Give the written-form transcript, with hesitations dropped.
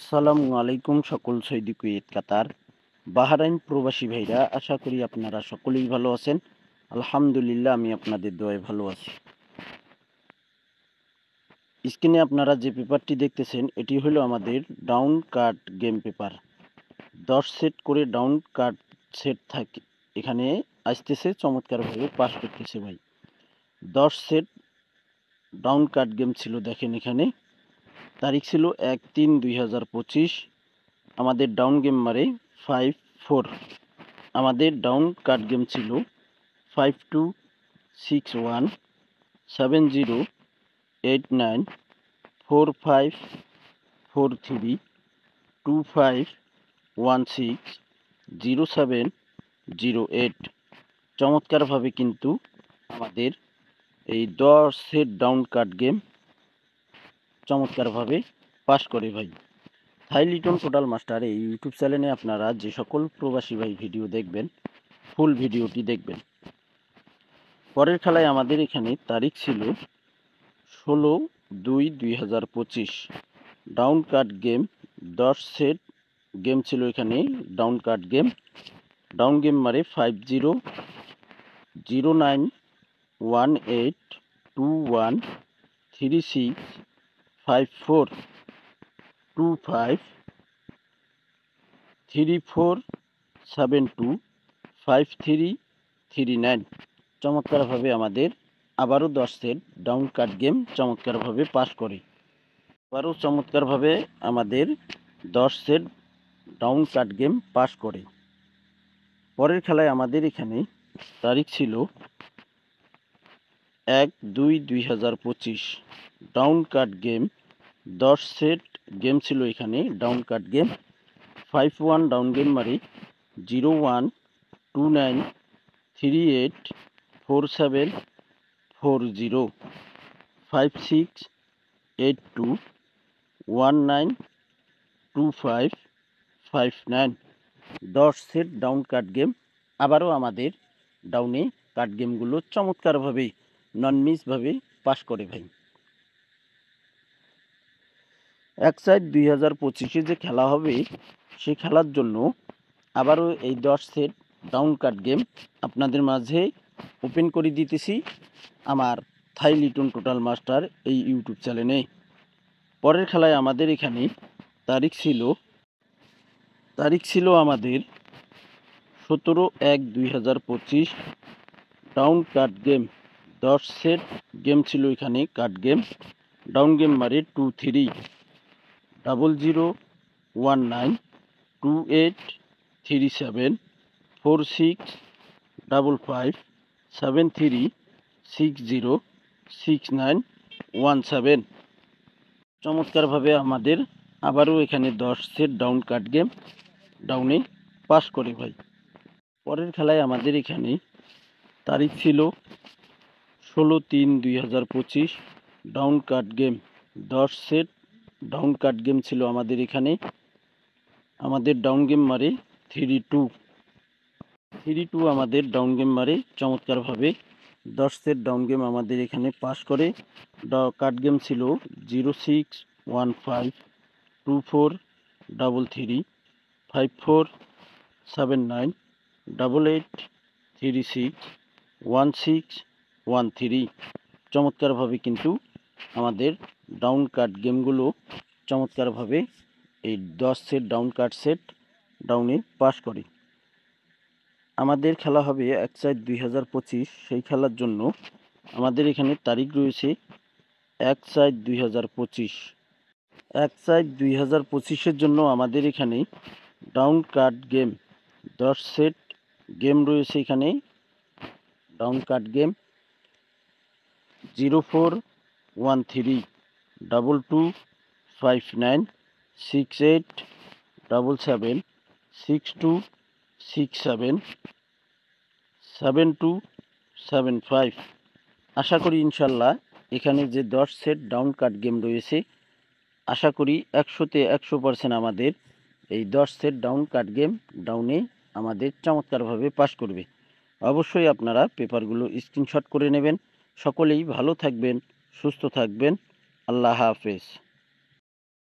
আসসালামু আলাইকুম সকল সৌদি কুয়েত কাতার বাহরাইন প্রবাসী ভাইরা, আশা করি আপনারা সকলেই ভালো আছেন। আলহামদুলিল্লাহ, আমি আপনাদের দোয়ায় ভালো আছি। স্ক্রিনে আপনারা যে পেপারটি দেখতেছেন, এটি হলো আমাদের down card game paper. 10 set করে ডাউন কার্ড সেট থাকে, এখানে আসতেছে, চমৎকারভাবে পাস করতেছে ভাই। 10 সেট ডাউন কার্ড গেম ছিল, দেখেন এখানে তারিখ ছিল 1-3-2025। আমাদের ডাউন গেম মারে 5-4। আমাদের ডাউন কার্ড গেম ছিল 5267-089-4543-2516-0708। চমৎকারভাবে কিন্তু আমাদের এই 10 সেট ডাউন কার্ড গেম চমৎকারভাবে পাস করে ভাই। থাই লিটন টোটাল মাস্টার এই ইউটিউব চ্যানেলে আপনারা যে সকল প্রবাসী ভাই ভিডিও দেখবেন, ফুল ভিডিওটি দেখবেন। পরের খেলায় আমাদের এখানে তারিখ ছিল 16-2-2025। Down card game 10 set game ছিল এখানে। Down card game, down game মারে 50-09-21-24-35-34-72-5339। চমৎকারভাবে আমাদের আবারও 10 সেট ডাউন কার্ড গেম চমৎকারভাবে পাস করে। আবারও চমৎকারভাবে আমাদের 10 set down card game pass করে। পরের খেলায় আমাদের এখানে তারিখ ছিল 1-2-2025। Down card game 10 set game ছিল এখানে। Down card game 5-1 down game মারি 01-29-38-47-40 56-82-19-25-59। 10 সেট ডাউন কার্ড গেম আবারও আমাদের ডাউনে কার্ড গেমগুলো চমৎকারভাবে নন মিসভাবে পাস করে ভাই। এক সাইড 2025-এ যে খেলা হবে, সে খেলার জন্য আবারও এই 10 সেট ডাউন কার্ড গেম আপনাদের মাঝে ওপেন করে দিতেছি আমার থাই লিটন টোটাল মাস্টার এই ইউটিউব চ্যানেলে। পরের খেলায় আমাদের এখানে তারিখ ছিল আমাদের 17-1-2025। Down card game 10 set game ছিল এখানে। কার্ড গেম ডাউন গেম মারে 23-1-9-28-37-46-55-73-60-69-17। চমৎকারভাবে আমাদের আবারও এখানে 10 সেট ডাউন কার্ড গেম ডাউনে পাস করে ভাই। পরের খেলায় আমাদের এখানে তারিখ ছিল 16-3-2025। Down card game 10 set down card game ছিল আমাদের এখানে। আমাদের ডাউন গেম মারে 3-2 আমাদের ডাউন গেম মারে চমৎকারভাবে। 10 সেট ডাউন গেম আমাদের এখানে পাস করে। কার্ড গেম ছিল 06-15-24-33-88-36-16-13। চমৎকারভাবে কিন্তু আমাদের ডাউন কার্ড গেমগুলো চমৎকারভাবে এই 10 সেট ডাউন কার্ড সেট ডাউনে পাস করে। আমাদের খেলা হবে 1-4-2025। সেই খেলার জন্য আমাদের এখানে তারিখ রয়েছে 1-4-2025। 1-4-2025-এর জন্য আমাদের এখানে down card game 10 set game রয়েছে এখানে। Down card game 04-13-22-59-68-67-62-67-72-75। আশা করি ইনশাল্লাহ এখানে যে 10 সেট ডাউন কার্ড গেম রয়েছে, আশা করি 100-তে 100% আমাদের এই 10 সেট ডাউন কার্ড গেম ডাউনে আমাদের চমৎকারভাবে পাস করবে। অবশ্যই আপনারা পেপারগুলো স্ক্রিনশট করে নেবেন। সকলেই ভালো থাকবেন, সুস্থ থাকবেন। আল্লাহ হাফেজ।